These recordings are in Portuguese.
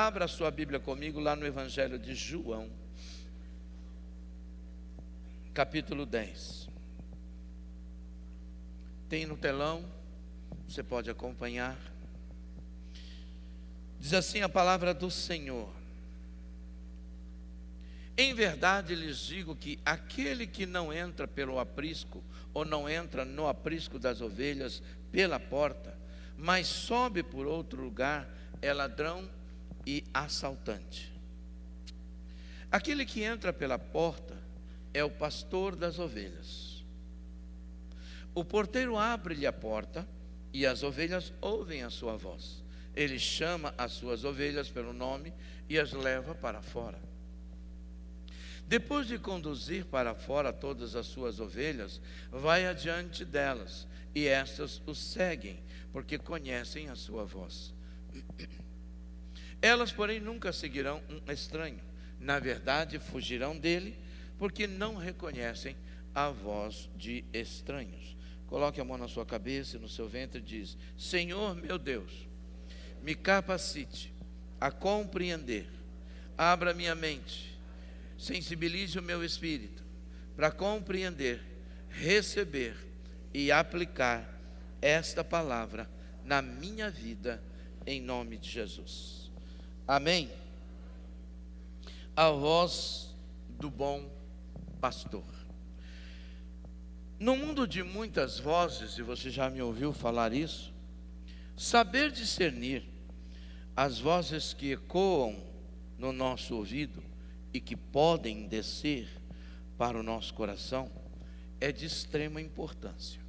Abra a sua Bíblia comigo lá no Evangelho de João, capítulo 10. Tem no telão, você pode acompanhar. Diz assim a palavra do Senhor: em verdade lhes digo que aquele que não entra pelo aprisco, ou não entra no aprisco das ovelhas pela porta, mas sobe por outro lugar, é ladrão e assaltante. Aquele que entra pela porta é o pastor das ovelhas. O porteiro abre-lhe a porta e as ovelhas ouvem a sua voz. Ele chama as suas ovelhas pelo nome e as leva para fora. Depois de conduzir para fora todas as suas ovelhas, vai adiante delas, e estas o seguem, porque conhecem a sua voz. Elas, porém, nunca seguirão um estranho. Na verdade, fugirão dele, porque não reconhecem a voz de estranhos. Coloque a mão na sua cabeça e no seu ventre e diz: Senhor meu Deus, me capacite a compreender, abra minha mente, sensibilize o meu espírito para compreender, receber e aplicar esta palavra na minha vida, em nome de Jesus. Amém? A voz do bom pastor. No mundo de muitas vozes, e você já me ouviu falar isso, saber discernir as vozes que ecoam no nosso ouvido e que podem descer para o nosso coração é de extrema importância.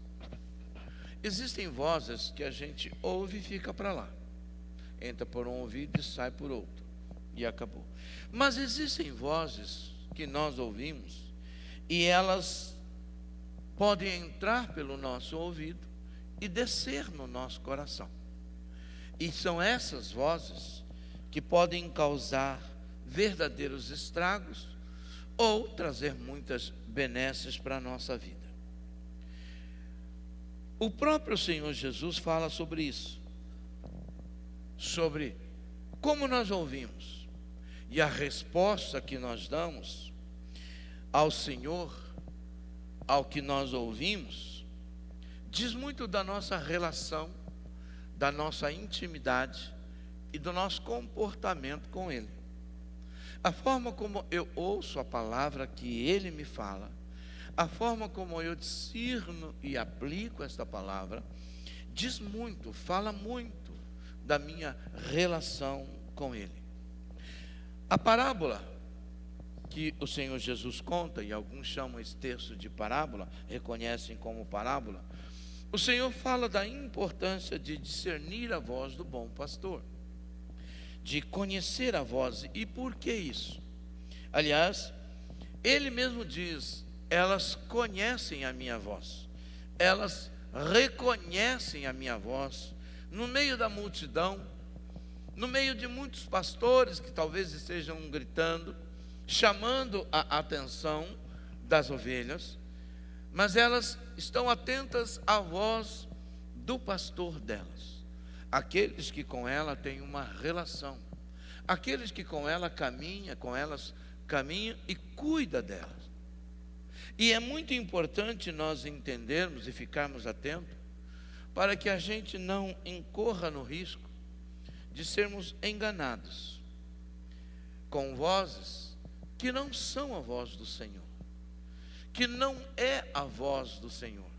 Existem vozes que a gente ouve e fica para lá, entra por um ouvido e sai por outro, e acabou. Mas existem vozes que nós ouvimos e elas podem entrar pelo nosso ouvido e descer no nosso coração. E são essas vozes que podem causar verdadeiros estragos ou trazer muitas benesses para a nossa vida. O próprio Senhor Jesus fala sobre isso, sobre como nós ouvimos, e a resposta que nós damos ao Senhor, ao que nós ouvimos, diz muito da nossa relação, da nossa intimidade e do nosso comportamento com Ele. A forma como eu ouço a palavra que Ele me fala, a forma como eu discerno e aplico esta palavra, diz muito, fala muito da minha relação com Ele. A parábola que o Senhor Jesus conta, e alguns chamam esse texto de parábola, reconhecem como parábola, o Senhor fala da importância de discernir a voz do bom pastor, de conhecer a voz. E por que isso? Aliás, Ele mesmo diz: elas conhecem a minha voz, elas reconhecem a minha voz, no meio da multidão, no meio de muitos pastores que talvez estejam gritando, chamando a atenção das ovelhas, mas elas estão atentas à voz do pastor delas, aqueles que com ela têm uma relação, aqueles que com ela caminha, com elas caminha e cuida delas. E é muito importante nós entendermos e ficarmos atentos para que a gente não incorra no risco de sermos enganados com vozes que não são a voz do Senhor, que não é a voz do Senhor,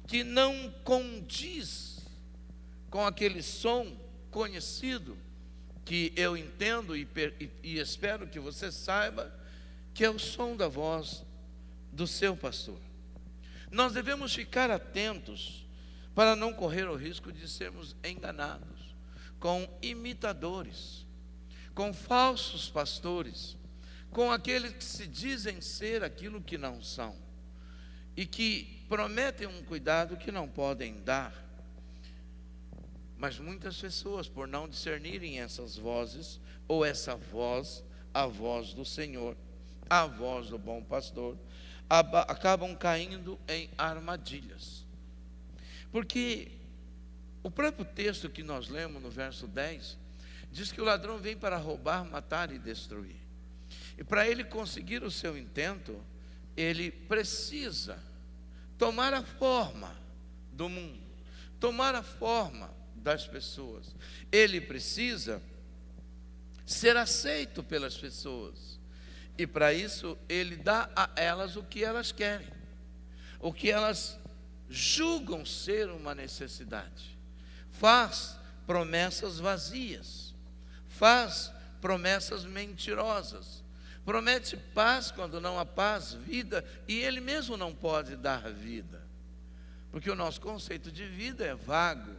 que não condiz com aquele som conhecido que eu entendo e espero que você saiba que é o som da voz do seu pastor. Nós devemos ficar atentos para não correr o risco de sermos enganados com imitadores, com falsos pastores, com aqueles que se dizem ser aquilo que não são e que prometem um cuidado que não podem dar. Mas muitas pessoas, por não discernirem essas vozes, ou essa voz, a voz do Senhor, a voz do bom pastor, acabam caindo em armadilhas. Porque o próprio texto que nós lemos no verso 10 Diz que o ladrão vem para roubar, matar e destruir. E para ele conseguir o seu intento, ele precisa tomar a forma do mundo, tomar a forma das pessoas. Ele precisa ser aceito pelas pessoas. E para isso, ele dá a elas o que elas querem, o que elas julgam ser uma necessidade. Faz promessas vazias, faz promessas mentirosas, promete paz quando não há paz, vida, e ele mesmo não pode dar vida, porque o nosso conceito de vida é vago.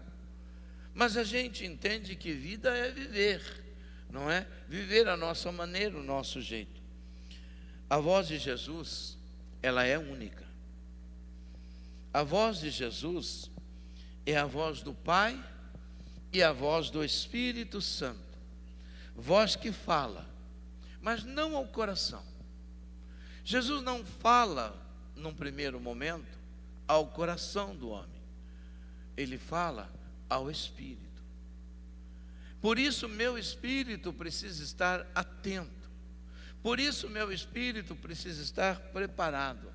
Mas a gente entende que vida é viver, não é? Viver a nossa maneira, o nosso jeito. A voz de Jesus, ela é única. A voz de Jesus é a voz do Pai e a voz do Espírito Santo. Voz que fala, mas não ao coração. Jesus não fala, num primeiro momento, ao coração do homem. Ele fala ao Espírito. Por isso, meu espírito precisa estar atento. Por isso, meu espírito precisa estar preparado.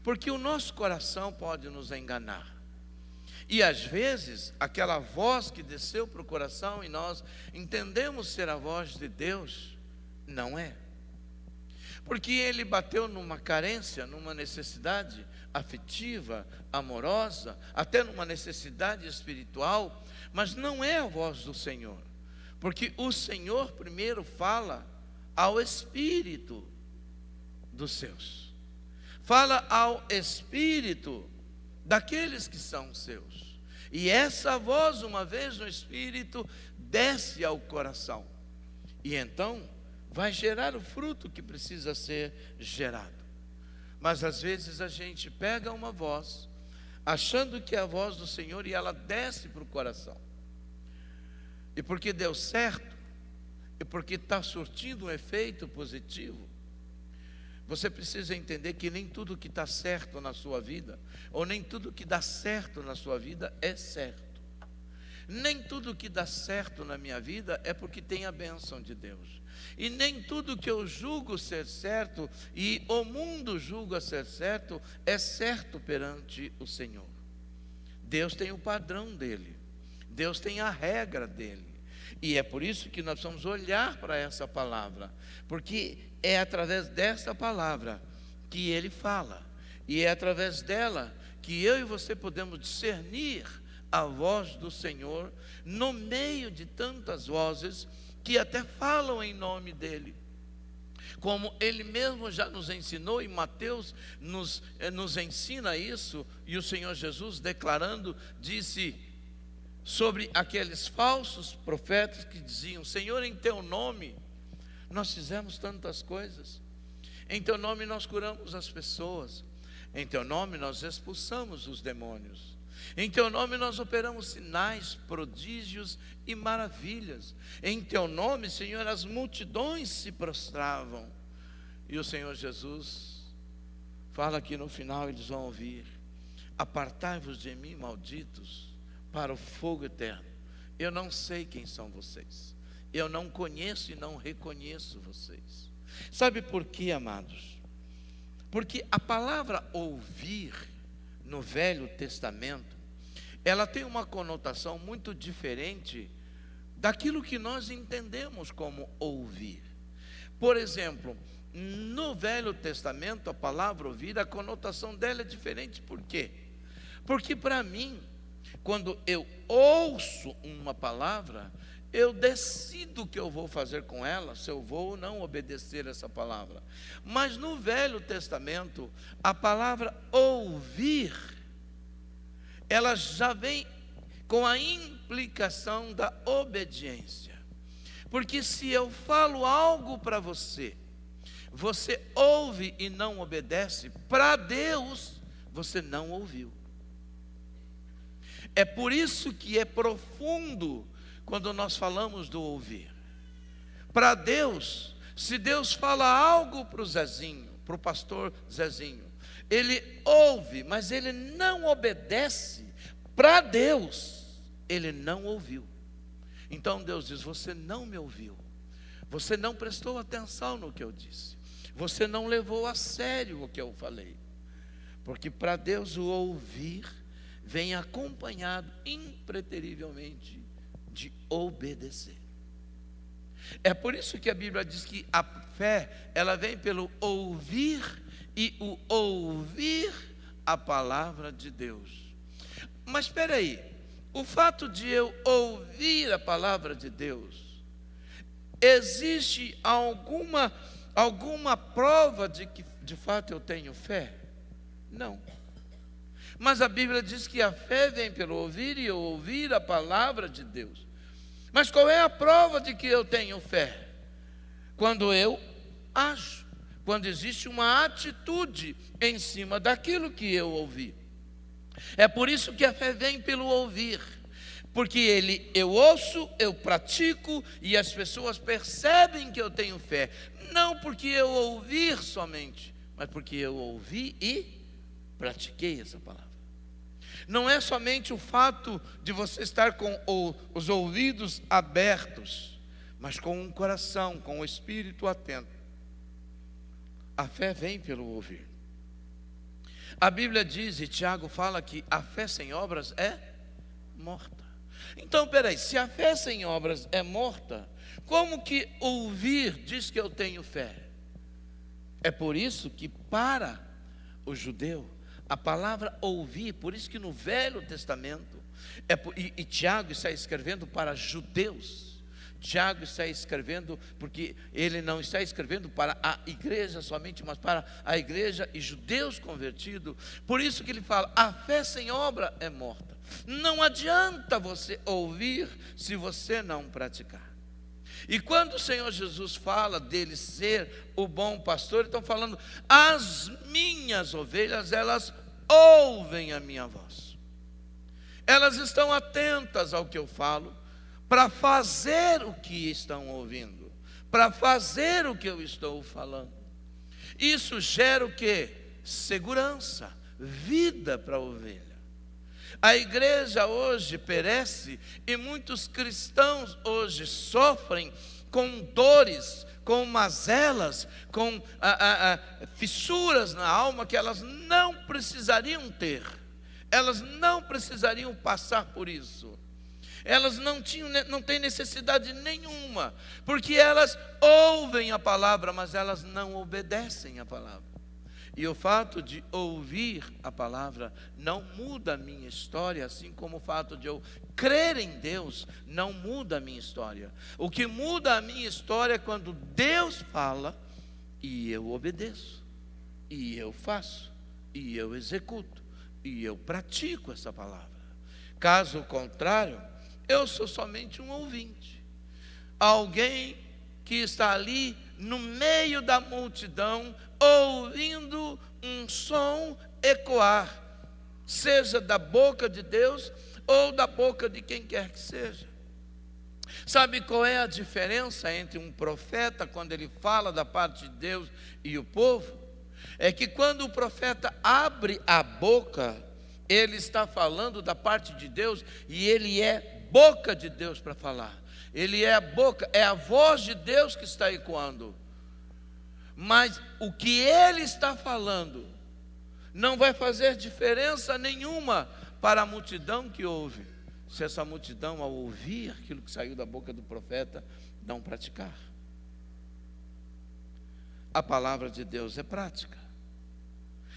Porque o nosso coração pode nos enganar. E às vezes, aquela voz que desceu para o coração e nós entendemos ser a voz de Deus, não é. Porque ele bateu numa carência, numa necessidade afetiva, amorosa, até numa necessidade espiritual, mas não é a voz do Senhor. Porque o Senhor primeiro fala ao espírito dos seus. Fala ao espírito daqueles que são seus. E essa voz, uma vez no espírito, desce ao coração. E então vai gerar o fruto que precisa ser gerado. Mas às vezes a gente pega uma voz, achando que é a voz do Senhor, e ela desce para o coração. E porque deu certo, e porque está surtindo um efeito positivo, você precisa entender que nem tudo que está certo na sua vida, ou nem tudo que dá certo na sua vida é certo. Nem tudo que dá certo na minha vida é porque tem a bênção de Deus. E nem tudo que eu julgo ser certo e o mundo julga ser certo é certo perante o Senhor. Deus tem o padrão dele, Deus tem a regra dele. E é por isso que nós vamos olhar para essa palavra, porque é através dessa palavra que ele fala, e é através dela que eu e você podemos discernir a voz do Senhor no meio de tantas vozes que até falam em nome dele. Como ele mesmo já nos ensinou, e Mateus nos ensina isso, e o Senhor Jesus declarando, disse sobre aqueles falsos profetas que diziam: Senhor, em teu nome nós fizemos tantas coisas, em teu nome nós curamos as pessoas, em teu nome nós expulsamos os demônios, em teu nome nós operamos sinais, prodígios e maravilhas, em teu nome, Senhor, as multidões se prostravam. E o Senhor Jesus fala aqui no final, eles vão ouvir: apartai-vos de mim, malditos, para o fogo eterno. Eu não sei quem são vocês, eu não conheço e não reconheço vocês. Sabe por quê, amados? Porque a palavra ouvir no Velho Testamento, ela tem uma conotação muito diferente daquilo que nós entendemos como ouvir. Por exemplo, no Velho Testamento, a palavra ouvir, a conotação dela é diferente. Por quê? Porque para mim, quando eu ouço uma palavra, eu decido o que eu vou fazer com ela, se eu vou ou não obedecer essa palavra. Mas no Velho Testamento, a palavra ouvir, ela já vem com a implicação da obediência. Porque se eu falo algo para você, você ouve e não obedece, para Deus você não ouviu. É por isso que é profundo quando nós falamos do ouvir. Para Deus, se Deus fala algo para o Zezinho, para o pastor Zezinho, ele ouve, mas ele não obedece. Para Deus, ele não ouviu. Então Deus diz: você não me ouviu, você não prestou atenção no que eu disse, você não levou a sério o que eu falei. Porque para Deus o ouvir vem acompanhado impreterivelmente de obedecer. É por isso que a Bíblia diz que a fé, ela vem pelo ouvir, e o ouvir a palavra de Deus. Mas espera aí, o fato de eu ouvir a palavra de Deus, existe alguma prova de que de fato eu tenho fé? Não. Mas a Bíblia diz que a fé vem pelo ouvir e ouvir a palavra de Deus. Mas qual é a prova de que eu tenho fé? Quando eu ajo, quando existe uma atitude em cima daquilo que eu ouvi. É por isso que a fé vem pelo ouvir, porque eu ouço, eu pratico e as pessoas percebem que eu tenho fé, não porque eu ouvir somente, mas porque eu ouvi e pratiquei essa palavra. Não é somente o fato de você estar com os ouvidos abertos, mas com um coração, com o espírito atento. A fé vem pelo ouvir. A Bíblia diz, e Tiago fala, que a fé sem obras é morta. Então, peraí, se a fé sem obras é morta, como que ouvir diz que eu tenho fé? É por isso que para o judeu, a palavra ouvir, por isso que no Velho Testamento, e Tiago está escrevendo para judeus. Tiago está escrevendo, porque ele não está escrevendo para a igreja somente, mas para a igreja e judeus convertidos. Por isso que ele fala, a fé sem obra é morta. Não adianta você ouvir se você não praticar. E quando o Senhor Jesus fala dele ser o bom pastor, ele está falando, as minhas ovelhas, elas ouvem a minha voz. Elas estão atentas ao que eu falo, para fazer o que estão ouvindo, para fazer o que eu estou falando. Isso gera o quê? Segurança, vida para a ovelha. A igreja hoje perece e muitos cristãos hoje sofrem com dores, com mazelas, com fissuras na alma que elas não precisariam ter. Elas não precisariam passar por isso. Elas não têm necessidade nenhuma, porque elas ouvem a palavra, mas elas não obedecem a palavra. E o fato de ouvir a palavra não muda a minha história, assim como o fato de eu crer em Deus não muda a minha história. O que muda a minha história é quando Deus fala e eu obedeço, e eu faço, e eu executo, e eu pratico essa palavra. Caso contrário, eu sou somente um ouvinte, alguém que está ali no meio da multidão, ouvindo um som ecoar, seja da boca de Deus ou da boca de quem quer que seja. Sabe qual é a diferença entre um profeta quando ele fala da parte de Deus e o povo? É que quando o profeta abre a boca, ele está falando da parte de Deus e ele é boca de Deus para falar. Ele é a boca, é a voz de Deus que está ecoando. Mas o que ele está falando não vai fazer diferença nenhuma para a multidão que ouve, se essa multidão, ao ouvir aquilo que saiu da boca do profeta, não praticar. A palavra de Deus é prática.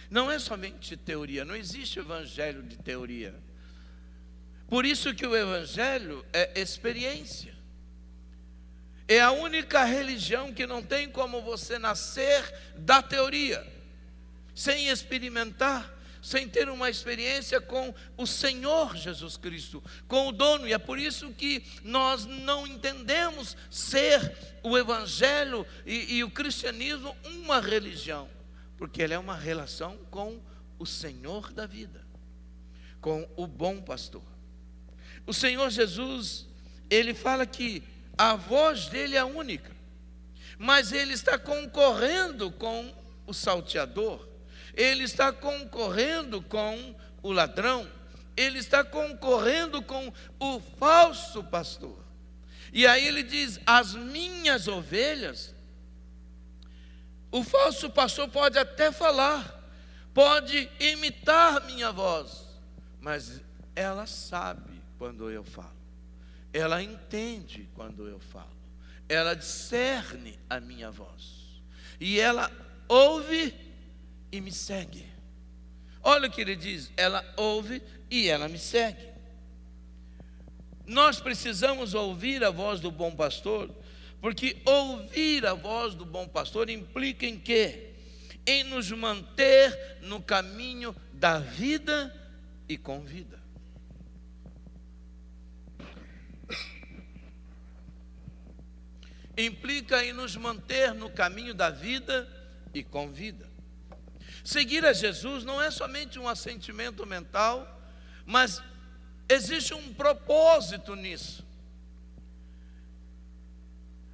Não é somente teoria, não existe evangelho de teoria. Por isso que o evangelho é experiência. É a única religião que não tem como você nascer da teoria, sem experimentar, sem ter uma experiência com o Senhor Jesus Cristo, com o dono. E é por isso que nós não entendemos ser o evangelho e o cristianismo uma religião, porque ele é uma relação com o Senhor da vida, com o bom pastor. O Senhor Jesus, ele fala que a voz dele é única, mas ele está concorrendo com o salteador, ele está concorrendo com o ladrão, ele está concorrendo com o falso pastor. E aí ele diz: as minhas ovelhas. O falso pastor pode até falar, pode imitar minha voz, mas ela sabe quando eu falo, ela entende quando eu falo, ela discerne a minha voz, e ela ouve e me segue. Olha o que ele diz: ela ouve e ela me segue. Nós precisamos ouvir a voz do bom pastor, porque ouvir a voz do bom pastor implica em quê? Em nos manter no caminho da vida e com vida. Implica em nos manter no caminho da vida e com vida. Seguir a Jesus não é somente um assentimento mental, mas existe um propósito nisso.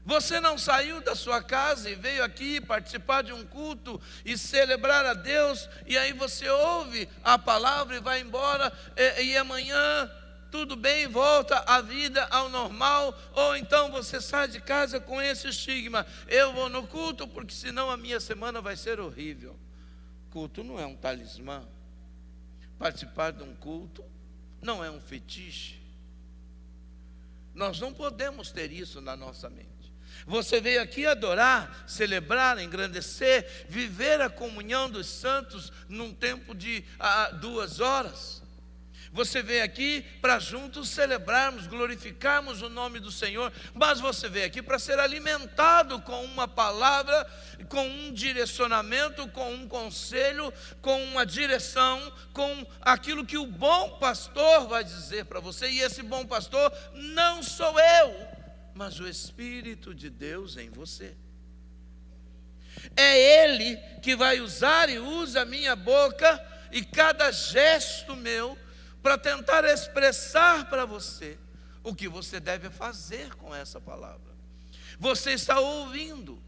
Você não saiu da sua casa e veio aqui participar de um culto e celebrar a Deus, e aí você ouve a palavra e vai embora, e amanhã tudo bem, volta a vida ao normal, ou então você sai de casa com esse estigma: eu vou no culto porque senão a minha semana vai ser horrível. Culto não é um talismã. Participar de um culto não é um fetiche. Nós não podemos ter isso na nossa mente. Você veio aqui adorar, celebrar, engrandecer, viver a comunhão dos santos num tempo de 2 horas. Você veio aqui para juntos celebrarmos, glorificarmos o nome do Senhor, mas você veio aqui para ser alimentado com uma palavra, com um direcionamento, com um conselho, com uma direção, com aquilo que o bom pastor vai dizer para você. E esse bom pastor não sou eu, mas o Espírito de Deus em você. É Ele que vai usar e usa a minha boca e cada gesto meu para tentar expressar para você o que você deve fazer com essa palavra. Você está ouvindo,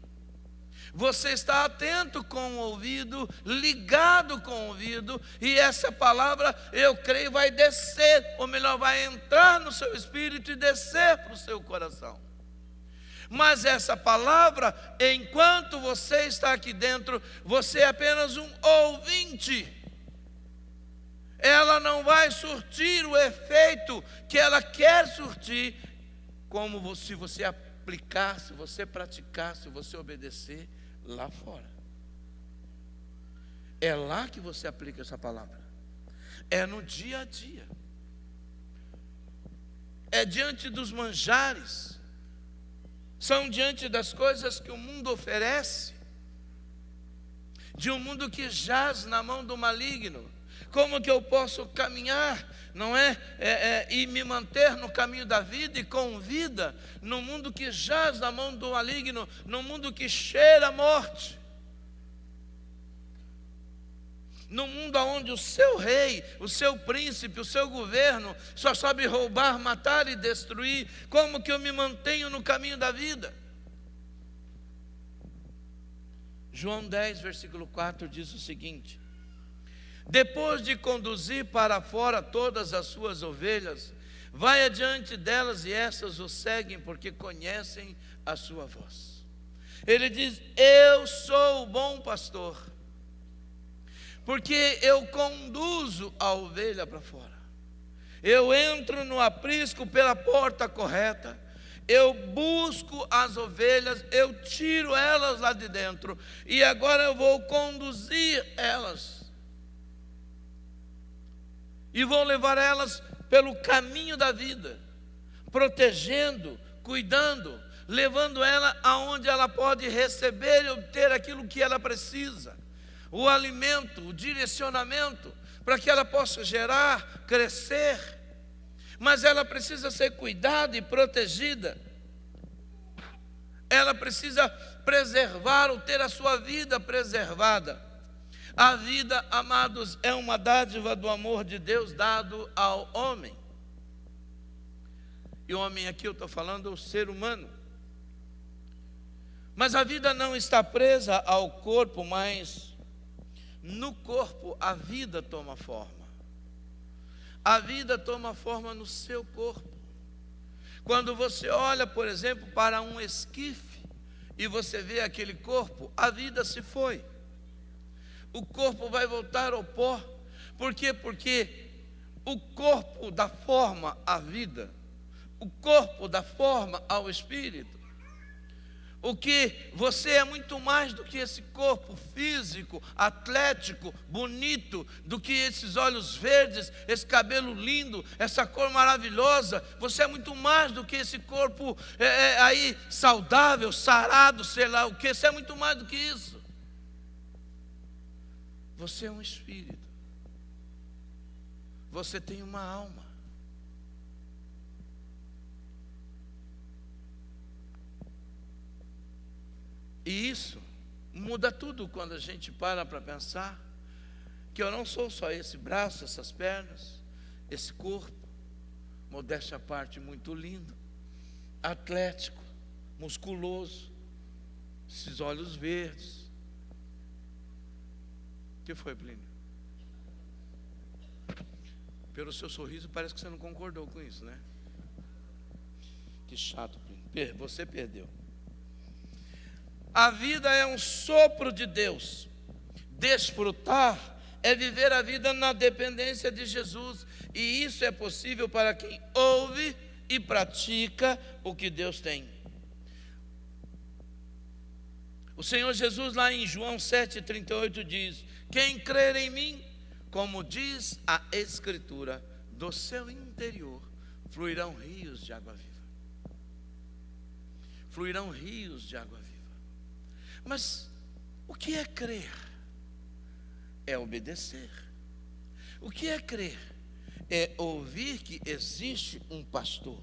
você está atento com o ouvido, ligado com o ouvido, e essa palavra, eu creio, vai descer, ou melhor, vai entrar no seu espírito e descer para o seu coração. Mas essa palavra, enquanto você está aqui dentro, você é apenas um ouvinte. Ela não vai surtir o efeito que ela quer surtir, como se você aplicar, se você praticar, se você obedecer lá fora. É lá que você aplica essa palavra. É no dia a dia. É diante dos manjares. São diante das coisas que o mundo oferece, de um mundo que jaz na mão do maligno. Como que eu posso caminhar, não é? E me manter no caminho da vida e com vida, no mundo que jaz na mão do maligno, no mundo que cheira a morte, no mundo onde o seu rei, o seu príncipe, o seu governo só sabe roubar, matar e destruir. Como que eu me mantenho no caminho da vida? João 10, versículo 4 diz o seguinte: depois de conduzir para fora todas as suas ovelhas, vai adiante delas e essas o seguem porque conhecem a sua voz. Ele diz: eu sou o bom pastor, porque eu conduzo a ovelha para fora. Eu entro no aprisco pela porta correta, eu busco as ovelhas, eu tiro elas lá de dentro, e agora eu vou conduzir elas. E vou levar elas pelo caminho da vida, protegendo, cuidando, levando ela aonde ela pode receber e obter aquilo que ela precisa. O alimento, o direcionamento, para que ela possa gerar, crescer. Mas ela precisa ser cuidada e protegida. Ela precisa preservar ou ter a sua vida preservada. A vida, amados, é uma dádiva do amor de Deus dado ao homem. E o homem aqui eu estou falando o ser humano. Mas a vida não está presa ao corpo, mas no corpo a vida toma forma. A vida toma forma no seu corpo. Quando você olha, por exemplo, para um esquife e você vê aquele corpo, a vida se foi. O corpo vai voltar ao pó. Por quê? Porque o corpo dá forma à vida, o corpo dá forma ao espírito. O que você é muito mais do que esse corpo físico, atlético, bonito, do que esses olhos verdes, esse cabelo lindo, essa cor maravilhosa. Você é muito mais do que esse corpo aí saudável, sarado, sei lá o que. Você é muito mais do que isso. Você é um espírito. Você tem uma alma. E isso muda tudo quando a gente para pensar que eu não sou só esse braço, essas pernas, esse corpo, modéstia à parte, muito lindo, atlético, musculoso, esses olhos verdes. O que foi, Plínio? Pelo seu sorriso parece que você não concordou com isso, né? Que chato, Plínio. Você perdeu. A vida é um sopro de Deus. Desfrutar é viver a vida na dependência de Jesus. E isso é possível para quem ouve e pratica o que Deus tem. O Senhor Jesus, lá em João 7,38, diz: quem crer em mim, como diz a Escritura, do seu interior fluirão rios de água viva. Fluirão rios de água viva. Mas o que é crer? É obedecer. O que é crer? É ouvir que existe um pastor.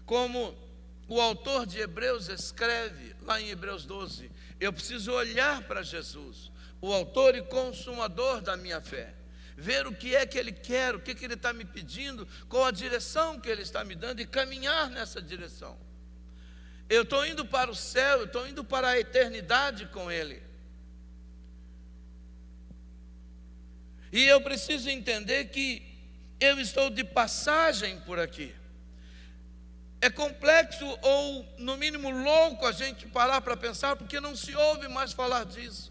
Como o autor de Hebreus escreve lá em Hebreus 12, eu preciso olhar para Jesus, o autor e consumador da minha fé, ver o que é que Ele quer, o que Ele está me pedindo, qual a direção que Ele está me dando e caminhar nessa direção. Eu estou indo para o céu, eu estou indo para a eternidade com Ele. E eu preciso entender que eu estou de passagem por aqui. É complexo ou, no mínimo, louco a gente parar para pensar, porque não se ouve mais falar disso.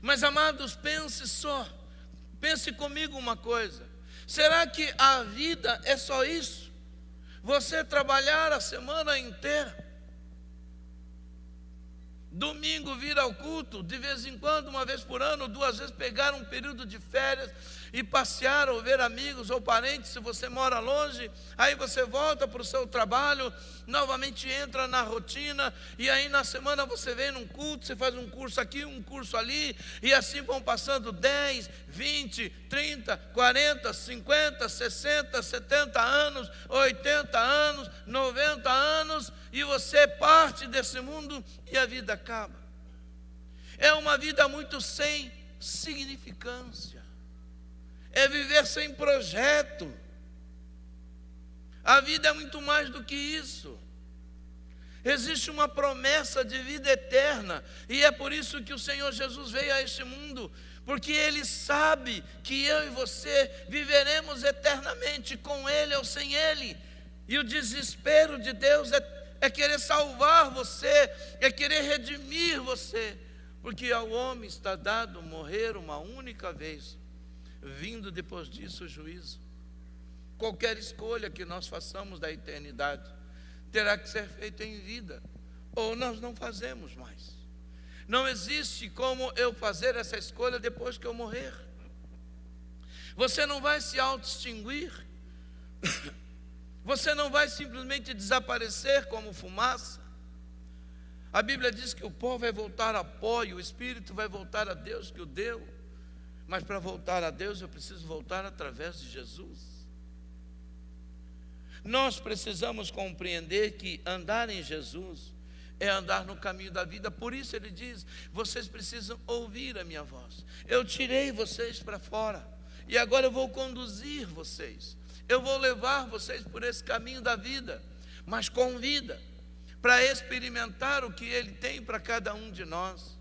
Mas, amados, pense comigo uma coisa. Será que a vida é só isso? Você trabalhar a semana inteira, domingo vir ao culto, de vez em quando, uma vez por ano, 2 vezes pegar um período de férias e passear ou ver amigos ou parentes, se você mora longe, aí você volta para o seu trabalho, novamente entra na rotina, e aí na semana você vem num culto, você faz um curso aqui, um curso ali, e assim vão passando 10, 20, 30, 40, 50, 60, 70 anos, 80 anos, 90 anos, e você parte desse mundo e a vida acaba. É uma vida muito sem significância. É viver sem projeto. A vida é muito mais do que isso. Existe uma promessa de vida eterna, e é por isso que o Senhor Jesus veio a este mundo, porque Ele sabe que eu e você viveremos eternamente com Ele ou sem Ele. E o desespero de Deus é querer salvar você, é querer redimir você, porque ao homem está dado morrer uma única vez, vindo depois disso o juízo. Qualquer escolha que nós façamos da eternidade terá que ser feita em vida, ou nós não fazemos mais. Não existe como eu fazer essa escolha depois que eu morrer. Você não vai se auto-extinguir, você não vai simplesmente desaparecer como fumaça. A Bíblia diz que o pó vai voltar a pó e o espírito vai voltar a Deus que o deu. Mas para voltar a Deus eu preciso voltar através de Jesus. Nós precisamos compreender que andar em Jesus é andar no caminho da vida. Por isso Ele diz: vocês precisam ouvir a minha voz. Eu tirei vocês para fora e agora eu vou conduzir vocês. Eu vou levar vocês por esse caminho da vida, mas com vida, para experimentar o que Ele tem para cada um de nós.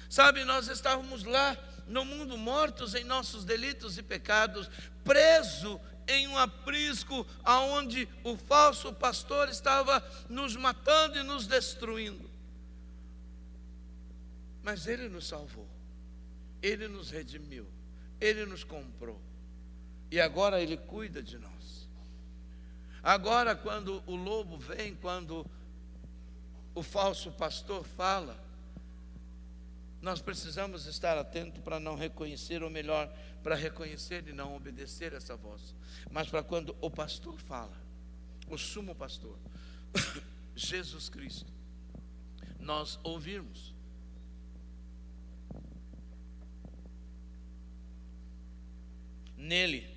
Sabe, nós estávamos lá no mundo mortos em nossos delitos e pecados, preso em um aprisco aonde o falso pastor estava nos matando e nos destruindo. Mas Ele nos salvou, Ele nos redimiu, Ele nos comprou. E agora Ele cuida de nós. Agora, quando o lobo vem, quando o falso pastor fala, nós precisamos estar atentos para não reconhecer, ou melhor, para reconhecer e não obedecer essa voz. Mas para quando o pastor fala, o sumo pastor, Jesus Cristo, nós ouvirmos. Nele,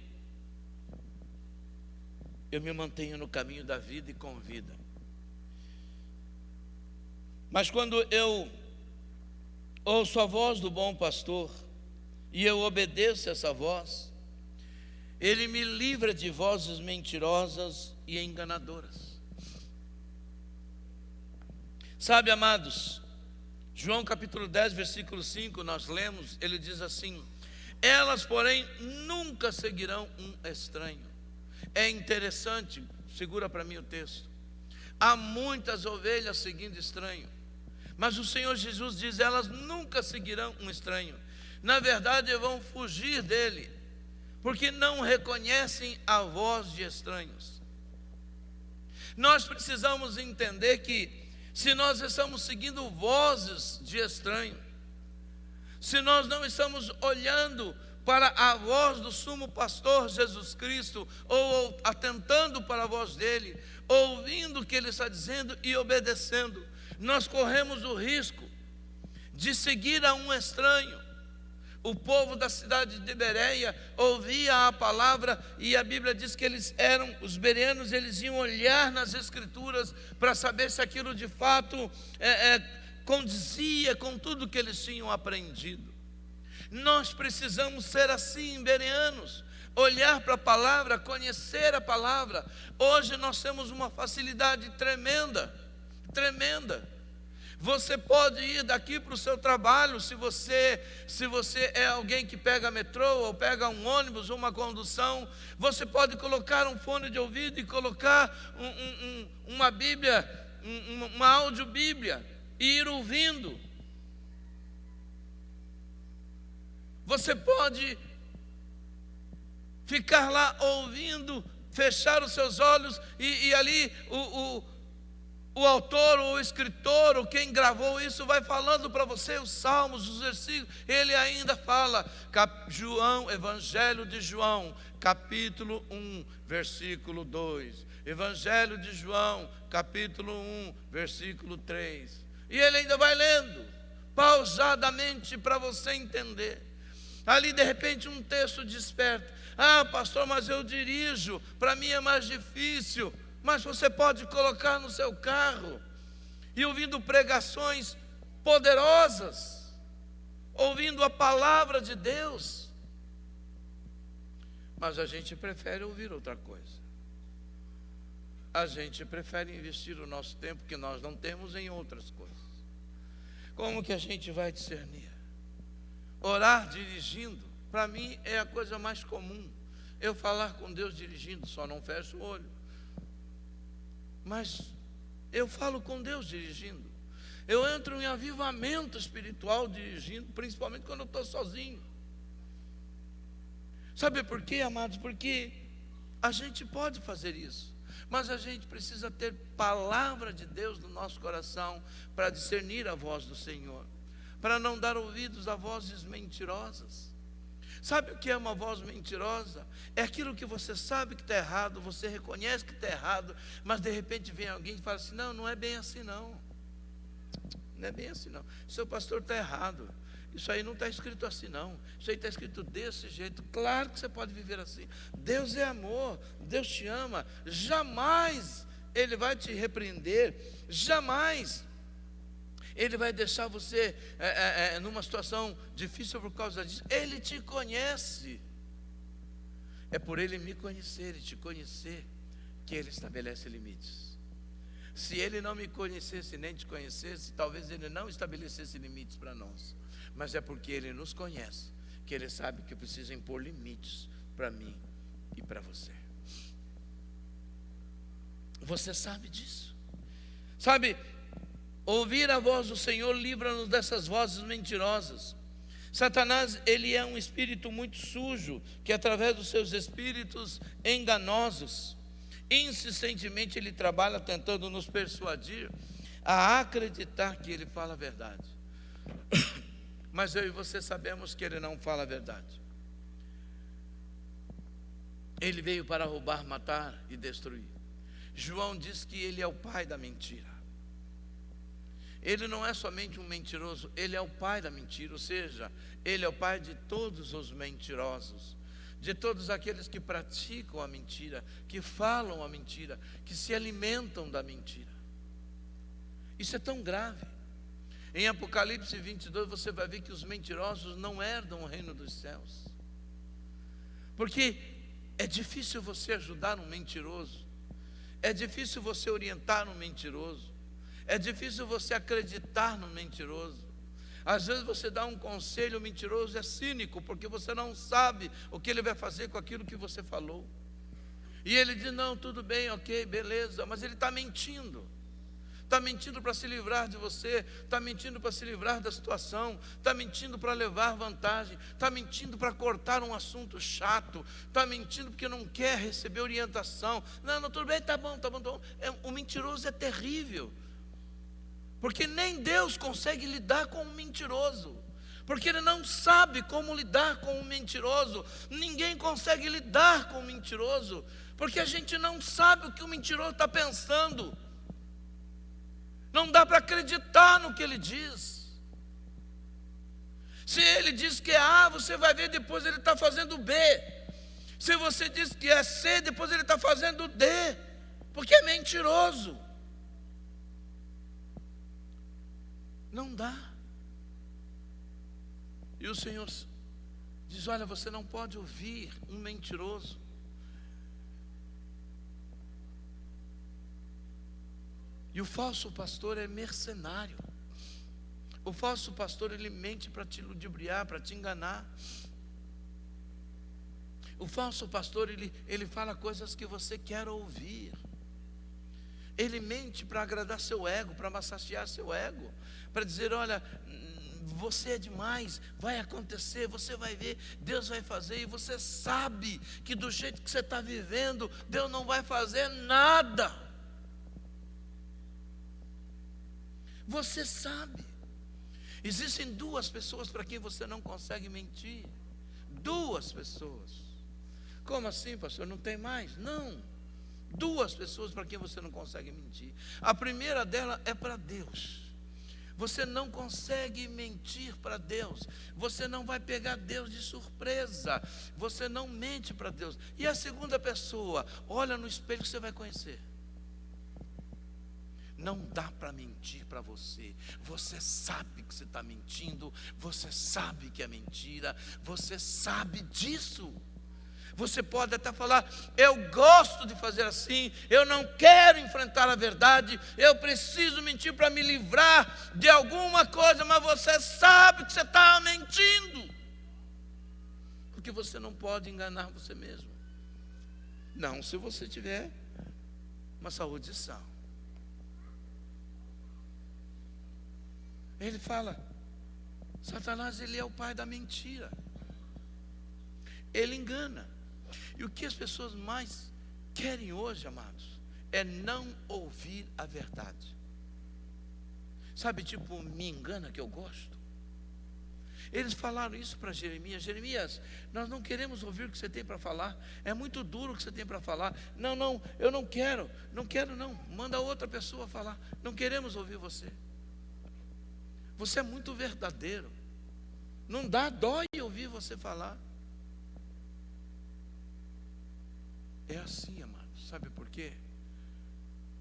eu me mantenho no caminho da vida e com vida. Mas quando eu ouço a voz do bom pastor e eu obedeço essa voz, ele me livra de vozes mentirosas e enganadoras. Sabe, amados, João capítulo 10, versículo 5, nós lemos, ele diz assim: elas, porém, nunca seguirão um estranho. É interessante, segura para mim o texto. Há muitas ovelhas seguindo estranho, mas o Senhor Jesus diz: elas nunca seguirão um estranho. Na verdade, vão fugir dele, porque não reconhecem a voz de estranhos. Nós precisamos entender que, se nós estamos seguindo vozes de estranho, se nós não estamos olhando para a voz do sumo pastor Jesus Cristo, ou atentando para a voz dele, ouvindo o que ele está dizendo e obedecendo, nós corremos o risco de seguir a um estranho. O povo da cidade de Bereia ouvia a palavra, e a Bíblia diz que os bereanos, eles iam olhar nas escrituras para saber se aquilo de fato condizia com tudo que eles tinham aprendido. Nós precisamos ser assim, bereanos, olhar para a palavra, conhecer a palavra. Hoje nós temos uma facilidade tremenda. Você pode ir daqui para o seu trabalho, se você é alguém que pega metrô, ou pega um ônibus, uma condução, você pode colocar um fone de ouvido e colocar uma Bíblia, uma audiobíblia, e ir ouvindo. Você pode ficar lá ouvindo, fechar os seus olhos, e ali o autor, ou o escritor, ou quem gravou isso, vai falando para você os salmos, os versículos. Ele ainda fala, Evangelho de João, capítulo 1, versículo 2. Evangelho de João, capítulo 1, versículo 3. E ele ainda vai lendo, pausadamente, para você entender. Ali, de repente, um texto desperta. Ah, pastor, mas eu dirijo, para mim é mais difícil. Mas você pode colocar no seu carro e ouvindo pregações poderosas, ouvindo a palavra de Deus. Mas a gente prefere ouvir outra coisa. A gente prefere investir o nosso tempo que nós não temos em outras coisas. Como que a gente vai discernir? Orar dirigindo, para mim é a coisa mais comum. Eu falar com Deus dirigindo, só não fecho o olho. Mas eu falo com Deus dirigindo. Eu entro em avivamento espiritual dirigindo, principalmente quando eu estou sozinho. Sabe por quê, amados? Porque a gente pode fazer isso, mas a gente precisa ter palavra de Deus no nosso coração para discernir a voz do Senhor, para não dar ouvidos a vozes mentirosas. Sabe o que é uma voz mentirosa? É aquilo que você sabe que está errado, você reconhece que está errado, mas de repente vem alguém e fala assim: não é bem assim não. Não é bem assim não. Seu pastor está errado. Isso aí não está escrito assim não. Isso aí está escrito desse jeito. Claro que você pode viver assim. Deus é amor, Deus te ama. Jamais Ele vai te repreender. Jamais Ele vai deixar você numa situação difícil por causa disso. Ele te conhece. É por Ele me conhecer e te conhecer que Ele estabelece limites. Se Ele não me conhecesse nem te conhecesse, talvez Ele não estabelecesse limites para nós. Mas é porque Ele nos conhece que Ele sabe que precisa impor limites para mim e para você. Você sabe disso? Sabe, ouvir a voz do Senhor livra-nos dessas vozes mentirosas. Satanás, ele é um espírito muito sujo, que através dos seus espíritos enganosos, insistentemente ele trabalha tentando nos persuadir a acreditar que ele fala a verdade. Mas eu e você sabemos que ele não fala a verdade. Ele veio para roubar, matar e destruir. João diz que ele é o pai da mentira. Ele não é somente um mentiroso, ele é o pai da mentira, ou seja, ele é o pai de todos os mentirosos, de todos aqueles que praticam a mentira, que falam a mentira, que se alimentam da mentira. Isso é tão grave. Em Apocalipse 22 você vai ver que os mentirosos não herdam o reino dos céus. Porque é difícil você ajudar um mentiroso, é difícil você orientar um mentiroso, é difícil você acreditar no mentiroso. Às vezes você dá um conselho, o mentiroso é cínico, porque você não sabe o que ele vai fazer com aquilo que você falou. E ele diz, não, tudo bem, ok, beleza, mas ele está mentindo. Está mentindo para se livrar de você, está mentindo para se livrar da situação, está mentindo para levar vantagem, está mentindo para cortar um assunto chato, está mentindo porque não quer receber orientação. Não, tudo bem, está bom. O mentiroso é terrível. Porque nem Deus consegue lidar com um mentiroso, porque Ele não sabe como lidar com um mentiroso. Ninguém consegue lidar com um mentiroso, porque a gente não sabe o que o mentiroso está pensando. Não dá para acreditar no que ele diz. Se ele diz que é A, você vai ver depois ele está fazendo B. Se você diz que é C, depois ele está fazendo D, porque é mentiroso. Não dá. E o Senhor diz, olha, você não pode ouvir um mentiroso. E o falso pastor é mercenário. O falso pastor, ele mente para te ludibriar, para te enganar. O falso pastor, ele fala coisas que você quer ouvir. Ele mente para agradar seu ego, para massagear seu ego, para dizer, olha, você é demais, vai acontecer, você vai ver, Deus vai fazer, e você sabe que do jeito que você está vivendo, Deus não vai fazer nada. Você sabe. Existem duas pessoas para quem você não consegue mentir. Duas pessoas. Como assim, pastor? Não tem mais? Não. Duas pessoas para quem você não consegue mentir. A primeira dela é para Deus. Você não consegue mentir para Deus. Você não vai pegar Deus de surpresa. Você não mente para Deus. E a segunda pessoa, olha no espelho que você vai conhecer. Não dá para mentir para você. Você sabe que você está mentindo. Você sabe que é mentira. Você sabe disso. Você pode até falar, eu gosto de fazer assim, eu não quero enfrentar a verdade, eu preciso mentir para me livrar de alguma coisa, mas você sabe que você está mentindo, porque você não pode enganar você mesmo. Não, se você tiver uma saúde sã. Ele fala, Satanás, ele é o pai da mentira. Ele engana. E o que as pessoas mais querem hoje, amados, é não ouvir a verdade. Sabe, tipo, me engana que eu gosto. Eles falaram isso para Jeremias. Jeremias, nós não queremos ouvir o que você tem para falar. É muito duro o que você tem para falar. Não, eu não quero. Não quero não. Manda outra pessoa falar. Não queremos ouvir você. Você é muito verdadeiro. Não dá dó em ouvir você falar. É assim, amados, sabe por quê?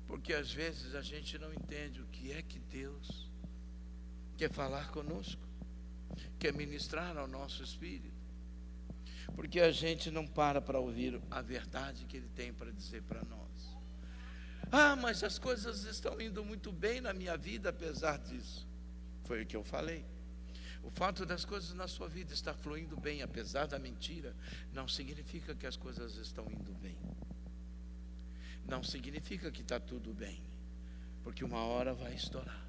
Porque às vezes a gente não entende o que é que Deus quer falar conosco, quer ministrar ao nosso espírito, porque a gente não para ouvir a verdade que Ele tem para dizer para nós. Ah, mas as coisas estão indo muito bem na minha vida apesar disso. Foi o que eu falei. O fato das coisas na sua vida estar fluindo bem, apesar da mentira, não significa que as coisas estão indo bem. não significa que está tudo bem, porque uma hora vai estourar.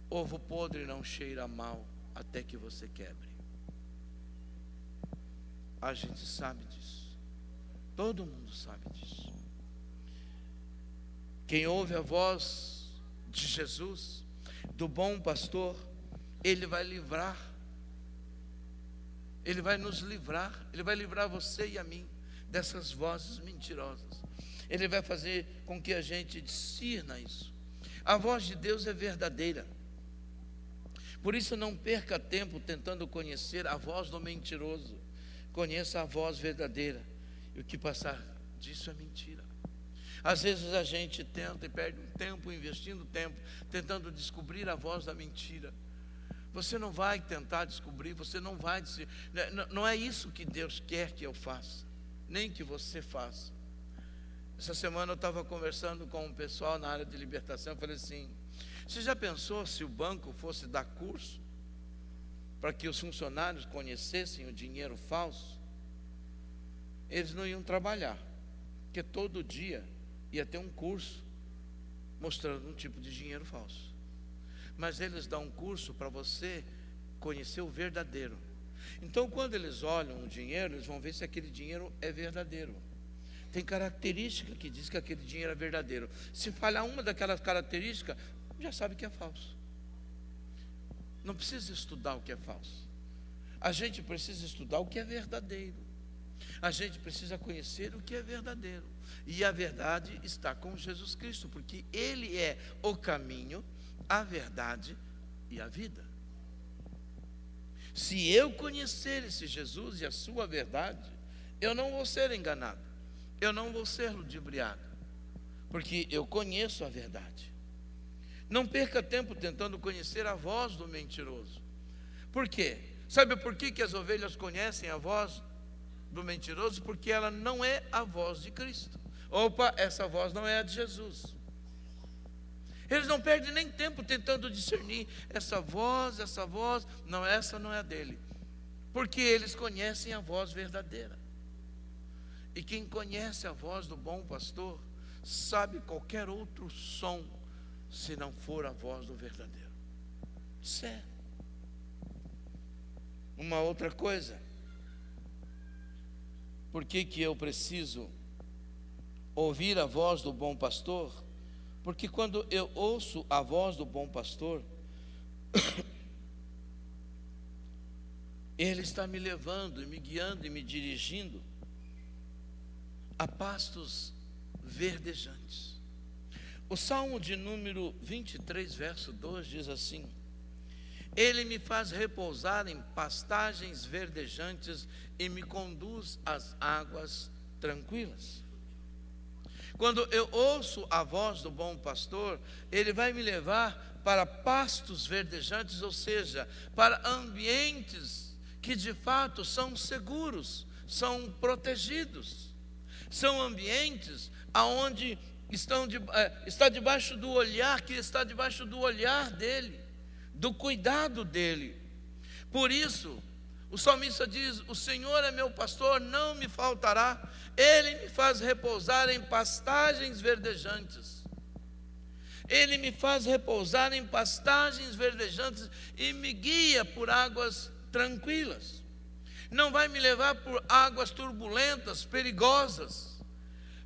Ovo podre não cheira mal até que você quebre. A gente sabe disso. Todo mundo sabe disso. Quem ouve a voz de Jesus, do bom pastor, ele vai livrar. Ele vai nos livrar. Ele vai livrar você e a mim dessas vozes mentirosas. Ele vai fazer com que a gente discirna isso. A voz de Deus é verdadeira. Por isso não perca tempo tentando conhecer a voz do mentiroso. Conheça a voz verdadeira. E o que passar disso é mentira. Às vezes a gente tenta e perde um tempo, investindo tempo, tentando descobrir a voz da mentira. Você não vai tentar descobrir, você não vai dizer. Não é isso que Deus quer que eu faça, nem que você faça. Essa semana eu estava conversando com um pessoal na área de libertação. Eu falei assim: você já pensou se o banco fosse dar curso para que os funcionários conhecessem o dinheiro falso? Eles não iam trabalhar, porque todo dia ia ter um curso mostrando um tipo de dinheiro falso. Mas eles dão um curso para você conhecer o verdadeiro. Então, quando eles olham o dinheiro, eles vão ver se aquele dinheiro é verdadeiro. Tem característica que diz que aquele dinheiro é verdadeiro. Se falhar uma daquelas características, já sabe que é falso. Não precisa estudar o que é falso. A gente precisa estudar o que é verdadeiro. A gente precisa conhecer o que é verdadeiro. E a verdade está com Jesus Cristo, porque Ele é o caminho, a verdade e a vida. Se eu conhecer esse Jesus e a sua verdade, eu não vou ser enganado, eu não vou ser ludibriado, porque eu conheço a verdade. Não perca tempo tentando conhecer a voz do mentiroso. Por quê? Sabe por que as ovelhas conhecem a voz do mentiroso? Porque ela não é a voz de Cristo. Opa, essa voz não é a de Jesus. Eles não perdem nem tempo tentando discernir essa voz, não, essa não é a dele. Porque eles conhecem a voz verdadeira. E quem conhece a voz do bom pastor, sabe qualquer outro som, se não for a voz do verdadeiro. Sério. Uma outra coisa. Por que eu preciso ouvir a voz do bom pastor? Porque quando eu ouço a voz do bom pastor, ele está me levando, e me guiando e me dirigindo a pastos verdejantes. O Salmo de número 23, verso 2 diz assim: Ele me faz repousar em pastagens verdejantes e me conduz às águas tranquilas. Quando eu ouço a voz do bom pastor, ele vai me levar para pastos verdejantes, ou seja, para ambientes que de fato são seguros, são protegidos. São ambientes aonde está debaixo do olhar, que está debaixo do olhar dele, do cuidado dele. Por isso, o salmista diz: o Senhor é meu pastor, não me faltará. Ele me faz repousar em pastagens verdejantes. Ele me faz repousar em pastagens verdejantes e me guia por águas tranquilas. Não vai me levar por águas turbulentas, perigosas.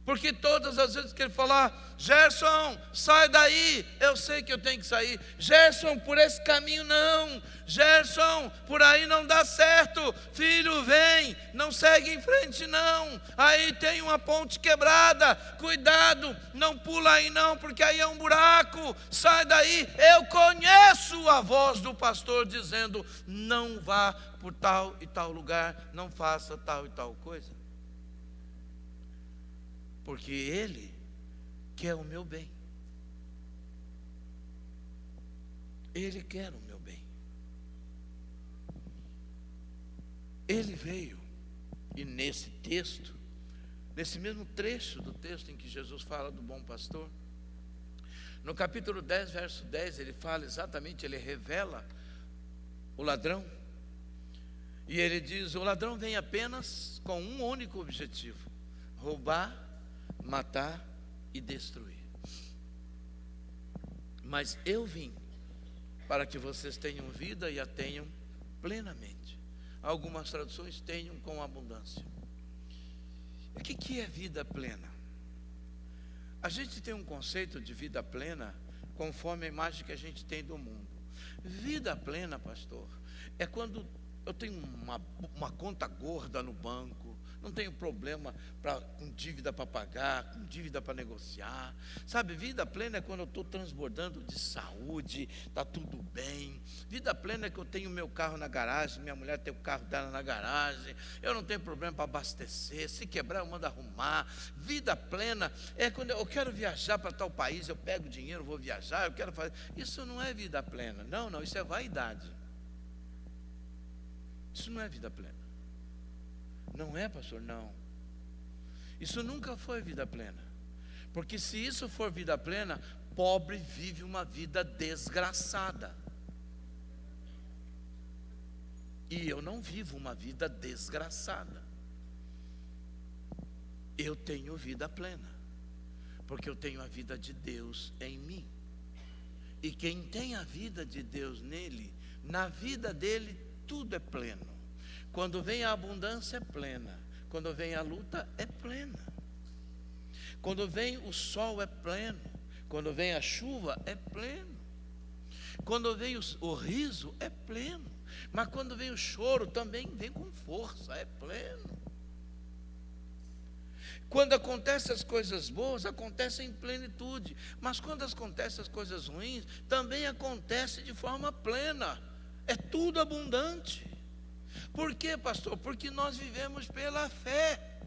Porque todas as vezes que ele falar: Gerson, sai daí, eu sei que eu tenho que sair. Gerson, por esse caminho não. Gerson, por aí não dá certo. Filho, vem, não segue em frente não. Aí tem uma ponte quebrada, cuidado, não pula aí não, porque aí é um buraco. Sai daí. Eu conheço a voz do pastor dizendo: não vá por tal e tal lugar, não faça tal e tal coisa. Porque Ele quer o meu bem. Ele quer o meu bem. Ele veio, e nesse texto, nesse mesmo trecho do texto em que Jesus fala do bom pastor, no capítulo 10, verso 10, ele fala exatamente, ele revela o ladrão. E ele diz: o ladrão vem apenas com um único objetivo: roubar, matar e destruir. Mas eu vim para que vocês tenham vida e a tenham plenamente. Algumas traduções tenham com abundância. O que é vida plena? A gente tem um conceito de vida plena conforme a imagem que a gente tem do mundo. Vida plena, pastor, é quando eu tenho uma conta gorda no banco, não tenho problema com dívida para pagar, com dívida para negociar. Sabe, vida plena é quando eu estou transbordando de saúde, está tudo bem. Vida plena é que eu tenho meu carro na garagem, minha mulher tem o carro dela na garagem, eu não tenho problema para abastecer, se quebrar eu mando arrumar. Vida plena é quando eu quero viajar para tal país, eu pego dinheiro, vou viajar, eu quero fazer. Isso não é vida plena, não, isso é vaidade. Isso não é vida plena. Não é, pastor? Não. Isso nunca foi vida plena. Porque se isso for vida plena, pobre vive uma vida desgraçada. E eu não vivo uma vida desgraçada. Eu tenho vida plena. Porque eu tenho a vida de Deus em mim. E quem tem a vida de Deus nele, na vida dele, tudo é pleno. Quando vem a abundância é plena. Quando vem a luta é plena. Quando vem o sol é pleno. Quando vem a chuva é pleno. Quando vem o riso é pleno. Mas quando vem o choro também vem com força, é pleno. Quando acontecem as coisas boas, acontecem em plenitude. Mas quando acontecem as coisas ruins, também acontece de forma plena. É tudo abundante. Por quê, pastor? Porque nós vivemos pela fé.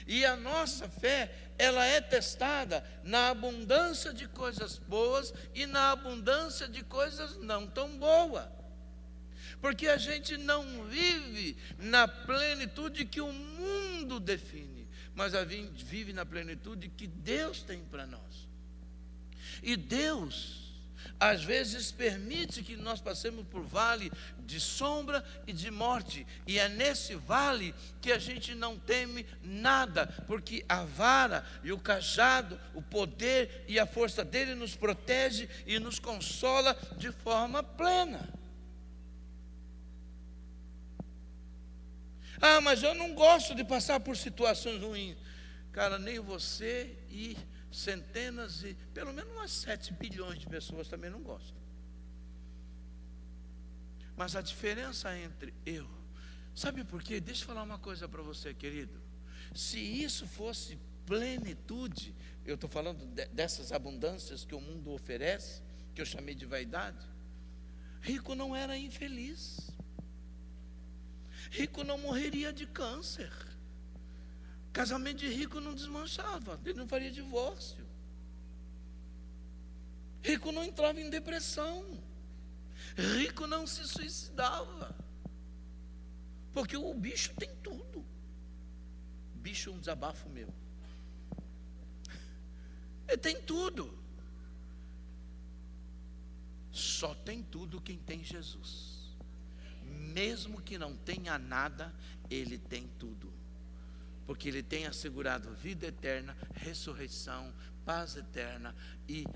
E a nossa fé, ela é testada na abundância de coisas boas e na abundância de coisas não tão boas. Porque a gente não vive na plenitude que o mundo define, mas a gente vive na plenitude que Deus tem para nós. E Deus às vezes permite que nós passemos por vale de sombra e de morte. E é nesse vale que a gente não teme nada, porque a vara e o cajado, o poder e a força dele nos protege e nos consola de forma plena. Ah, mas eu não gosto de passar por situações ruins. Cara, nem você e centenas e pelo menos umas 7 bilhões de pessoas também não gostam. Mas a diferença entre sabe por quê? Deixa eu falar uma coisa para você, querido. Se isso fosse plenitude, eu estou falando dessas abundâncias que o mundo oferece, que eu chamei de vaidade. Rico não era infeliz. Rico não morreria de câncer. Casamento de rico não desmanchava, ele não faria divórcio. Rico não entrava em depressão. Rico não se suicidava. Porque o bicho tem tudo. Bicho é um desabafo meu. Ele tem tudo. Só tem tudo quem tem Jesus. Mesmo que não tenha nada, ele tem tudo. Porque ele tem assegurado vida eterna, ressurreição, paz eterna e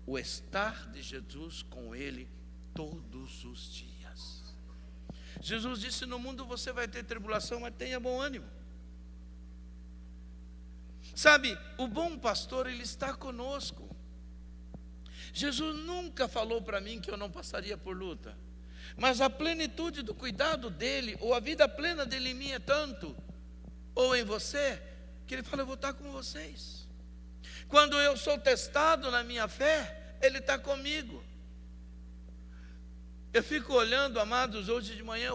o estar de Jesus com ele todos os dias. Jesus disse: no mundo você vai ter tribulação, mas tenha bom ânimo. Sabe, o bom pastor, ele está conosco. Jesus nunca falou para mim que eu não passaria por luta, mas a plenitude do cuidado dele, ou a vida plena dele em mim é tanto, ou em você, que ele fala: eu vou estar com vocês. Quando eu sou testado na minha fé, ele está comigo. Eu fico olhando, amados, hoje de manhã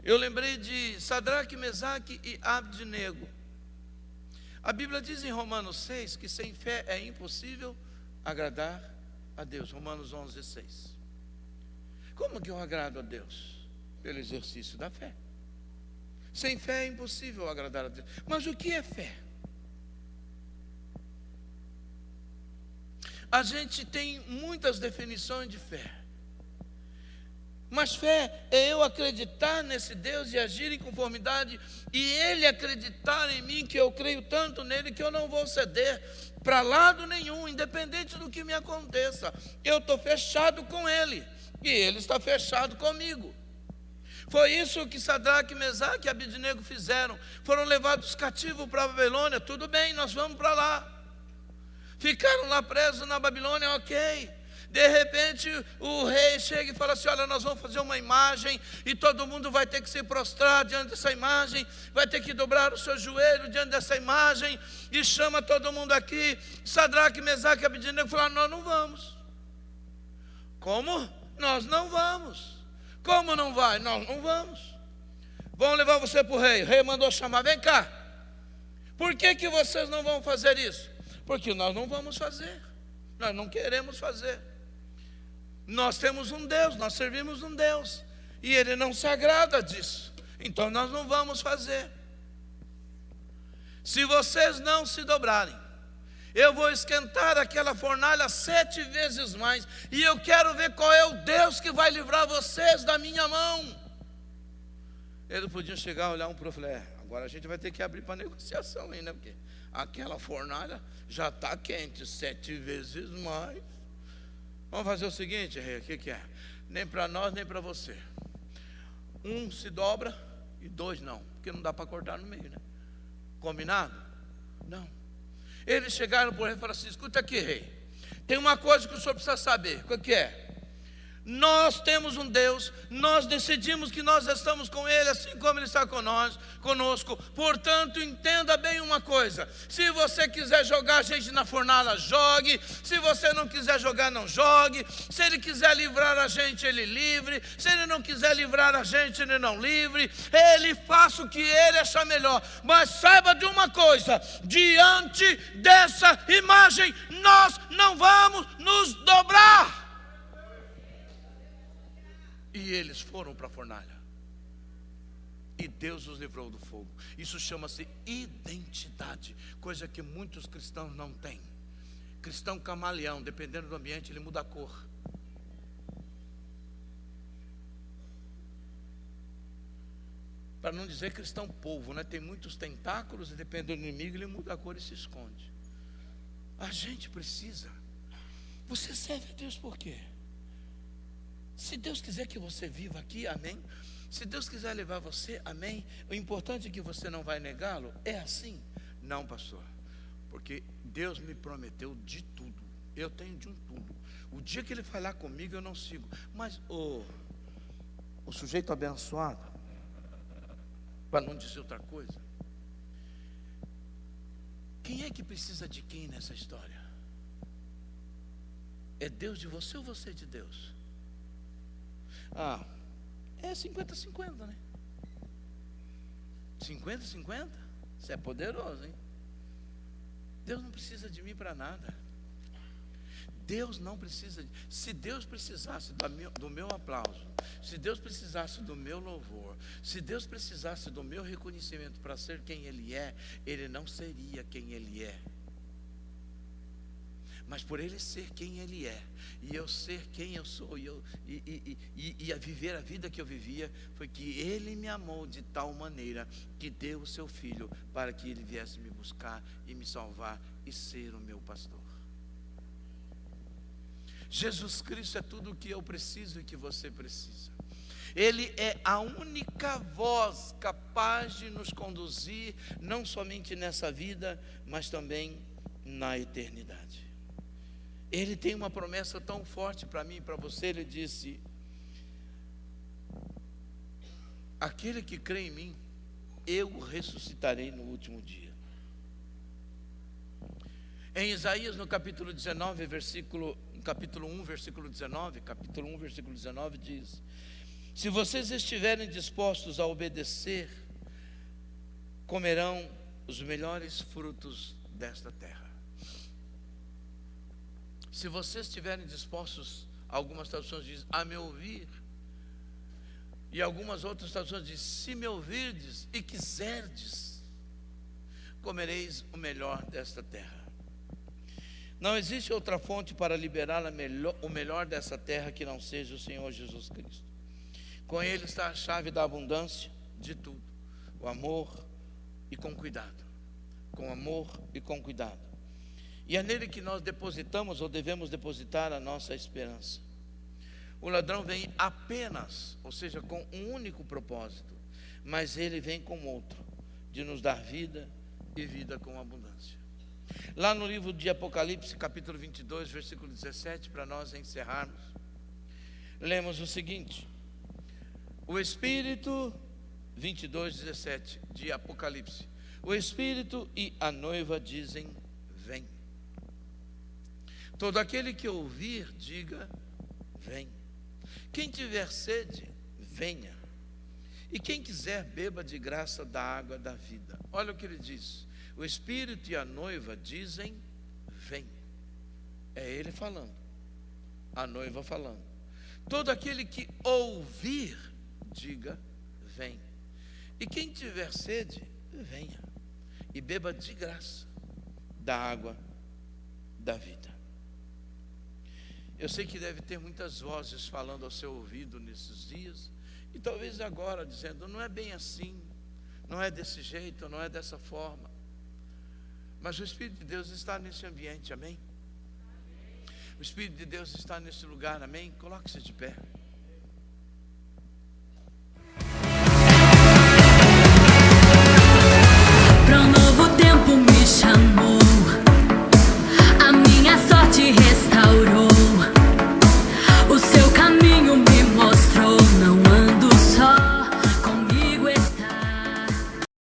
eu lembrei de Sadraque, Mesaque e Abdenego. A Bíblia diz em Romanos 6 que sem fé é impossível agradar a Deus. Romanos 11:6. Como que eu agrado a Deus? Pelo exercício da fé. Sem fé é impossível agradar a Deus. Mas o que é fé? A gente tem muitas definições de fé. Mas fé é eu acreditar nesse Deus e agir em conformidade, e Ele acreditar em mim, que eu creio tanto nele, que eu não vou ceder para lado nenhum, independente do que me aconteça. Eu estou fechado com Ele, e Ele está fechado comigo. Foi isso que Sadraque, Mesaque e Abednego fizeram. Foram levados cativos para a Babilônia. Tudo bem, nós vamos para lá. Ficaram lá presos na Babilônia, ok. De repente o rei chega e fala assim: olha, nós vamos fazer uma imagem, e todo mundo vai ter que se prostrar diante dessa imagem, vai ter que dobrar o seu joelho diante dessa imagem, e chama todo mundo aqui. Sadraque, Mesaque e Abednego falaram: nós não vamos. Como? Nós não vamos. Como não vai? Nós não vamos. Vão levar você para o rei. O rei mandou chamar: vem cá. Por que vocês não vão fazer isso? Porque nós não vamos fazer. Nós não queremos fazer. Nós temos um Deus, nós servimos um Deus, e Ele não se agrada disso. Então nós não vamos fazer. Se vocês não se dobrarem, eu vou esquentar aquela fornalha 7 vezes mais, e eu quero ver qual é o Deus que vai livrar vocês da minha mão. Eles podiam chegar, olhar um para o outro e falar: agora a gente vai ter que abrir para negociação aí, né? Porque aquela fornalha já está quente, 7 vezes mais. Vamos fazer o seguinte, rei, o que é? Nem para nós, nem para você. 1 se dobra e 2 não, porque não dá para cortar no meio, né? Combinado? Não. Eles chegaram para o rei e falaram assim: escuta aqui, rei, tem uma coisa que o senhor precisa saber. O que é? Nós temos um Deus, nós decidimos que nós estamos com Ele, assim como Ele está conosco. Portanto, entenda bem uma coisa: se você quiser jogar a gente na fornalha, jogue. Se você não quiser jogar, não jogue. Se Ele quiser livrar a gente, Ele livre. Se Ele não quiser livrar a gente, Ele não livre. Ele faça o que Ele achar melhor. Mas saiba de uma coisa: diante dessa imagem, nós não vamos nos dobrar. E eles foram para a fornalha, e Deus os livrou do fogo. Isso chama-se identidade, coisa que muitos cristãos não têm. Cristão camaleão, dependendo do ambiente, ele muda a cor. Para não dizer cristão polvo, né? Tem muitos tentáculos, e dependendo do inimigo, ele muda a cor e se esconde. A gente precisa. Você serve a Deus por quê? Se Deus quiser que você viva aqui, amém. Se Deus quiser levar você, amém. O importante é que você não vai negá-lo. É assim? Não, pastor, porque Deus me prometeu de tudo. Eu tenho de um tudo. O dia que Ele falar comigo, eu não sigo. Mas o sujeito abençoado, para não dizer outra coisa, quem é que precisa de quem nessa história? É Deus de você ou você de Deus? É 50-50, né? 50-50? Você é poderoso, hein? Deus não precisa de mim para nada. Deus não precisa. Se Deus precisasse do meu aplauso, se Deus precisasse do meu louvor, se Deus precisasse do meu reconhecimento para ser quem Ele é, Ele não seria quem Ele é. Mas por Ele ser quem Ele é, e eu ser quem eu sou, e a viver a vida que eu vivia, foi que Ele me amou de tal maneira que deu o seu Filho para que Ele viesse me buscar e me salvar e ser o meu pastor. Jesus Cristo é tudo o que eu preciso e que você precisa. Ele é a única voz capaz de nos conduzir, não somente nessa vida, mas também na eternidade. Ele tem uma promessa tão forte para mim e para você. Ele disse: aquele que crê em mim, eu o ressuscitarei no último dia. Em Isaías, no capítulo 19, capítulo 1, versículo 19, diz: se vocês estiverem dispostos a obedecer, comerão os melhores frutos desta terra. Se vocês estiverem dispostos, algumas traduções dizem, a me ouvir, e algumas outras traduções dizem, se me ouvirdes e quiserdes, comereis o melhor desta terra. Não existe outra fonte para liberar o melhor dessa terra que não seja o Senhor Jesus Cristo. Com Ele está a chave da abundância de tudo. O amor e com cuidado. Com amor e com cuidado. E é nele que nós depositamos ou devemos depositar a nossa esperança. O ladrão vem apenas, ou seja, com um único propósito, mas ele vem com outro, de nos dar vida e vida com abundância. Lá no livro de Apocalipse, capítulo 22, versículo 17, para nós encerrarmos, lemos o seguinte: o Espírito, 22, 17, de Apocalipse, o Espírito e a noiva dizem: vem. Todo aquele que ouvir, diga: vem. Quem tiver sede, venha. E quem quiser, beba de graça da água da vida. Olha o que ele diz: o Espírito e a noiva dizem: vem. É ele falando, a noiva falando. Todo aquele que ouvir, diga: vem. E quem tiver sede, venha e beba de graça da água da vida. Eu sei que deve ter muitas vozes falando ao seu ouvido nesses dias, e talvez agora dizendo: não é bem assim, não é desse jeito, não é dessa forma. Mas o Espírito de Deus está nesse ambiente, amém? O Espírito de Deus está nesse lugar, amém? Coloque-se de pé.